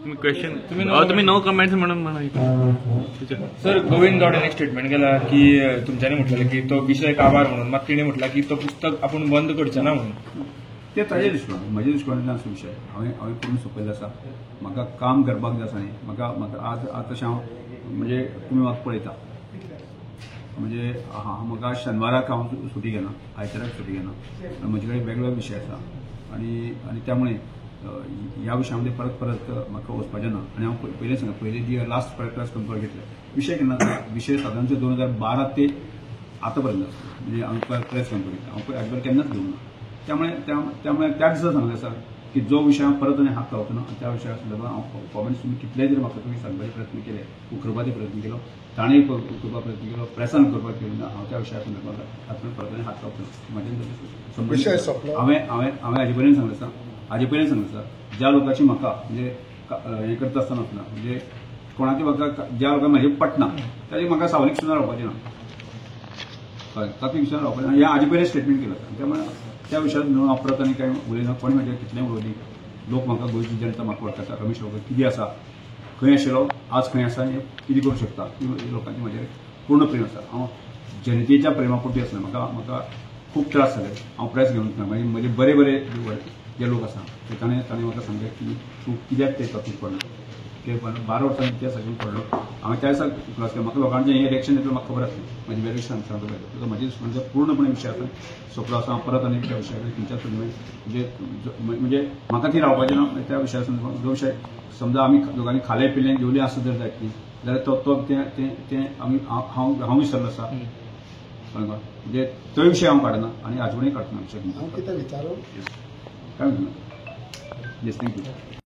Question तुम्ही no comments म्हणून म्हणा. सर गोविंद गावडेने एक स्टेटमेंट केला की तुमच्यानी म्हटलेलं की तो विषय काबार म्हणून मग तिने म्हटलं की तो पुस्तक आपण बंद करचें ना म्हणून. ते ताजे दृश्टिकोन म्हज्या दृश्टिकोनांतल्यान असो विशय हांवें पूर्ण सोंपयल्लो आसा. म्हाका काम करपाक जाय आसा न्ही म्हाका आज तशें हांव म्हणजे तुमी म्हाका पळयता म्हणजे म्हाका शेनवाराक हांव सुटी घेना, आयताराक सुटी घेना. म्हजे कडेन वेगळो विशय आसा आनी त्यामुळे ह्या विशयामध्ये परत म्हाका वचपाचें ना. आनी हांव पयलें सांगता पयलीं जी लास्ट प्रेस कॉन्फरन्स घेतले विशय केन्ना विशय सादारणचे 2012 ते आतां पर्यंत आसता. म्हणजे हांव प्रेस कॉन्फरन्स हांव हाजे केन्नाच घेवंक ना. त्यामुळे त्या दिसा सांगलें आसा की जो विशय हांव परत आनी हात लावचो ना. त्या विशया संदर्भात हांव कॉमेंट्स तुमी कितलेय जरी म्हाका तुमी सांगपाचे प्रयत्न केले, उखरपाचो प्रयत्न केलो, ताणेय करपाचो प्रयत्न केलो, प्रेसान करपाक केलो ना, हांव त्या विशया संदर्भात आतां परत आनी हात लावचो ना. म्हाजे हांवें हाजे पयलीं सांगलें आसा ज्या लोकांची म्हाका म्हणजे हें करता आसतना म्हणजे कोणाची म्हाका ज्या लोकांक म्हाजे पटना ताची म्हाका सावलीक सुद्दां रावपाचें ना. कळ्ळें, ताका विशयान रावपाचें ना. हें हाजे पयलीं स्टेटमेंट केलें आसा. त्यामुळे त्या विशयान न्हू हांव परत आनी कांय उलयना. कोणी म्हाजे कितलेंय उलोवनी लोक म्हाका गोंयची जनता म्हाका वळखता. रमेश बाबू कितें आसा, खंय आशिल्लो, आज खंय आसा, हें कितें करूं शकता ही लोकांची म्हाजेर पूर्ण प्रेम आसा. हांव जनतेच्या प्रेमा पोटी आसना. म्हाका खूब त्रास जाले. हांव प्रेस घेवन म्हजे बरे जे लोक आसा ताणें म्हाका सांगलें की तूं कित्याक ते टॉपीक पडलो ते 12 वर्सांनी इतिहासाचेर पडलो. हांवें त्या दिसा क्लास केलो. म्हाका लोकांचें हें रिएक्शन येतलें म्हाका खबर आसली. म्हाजे वेगळे सांगता म्हाजे पूर्णपणे विशय आसा सोंपलो आसा. हांव परत आनी त्या विशयाचेर खंयच्याच म्हणजे म्हाका ती रावपाचें ना. त्या विशया संदर्भात जो विशय समजा आमी दोगांनी खालें पिलें जेवलें आसत जर जायत जाल्यार तो तें हांव विसरलो आसा. म्हणजे तो विशय हांव काडना आनी आजवणय काडटना विशय. हांव कितें विचारूं काय म्हणना. Yes, thank you.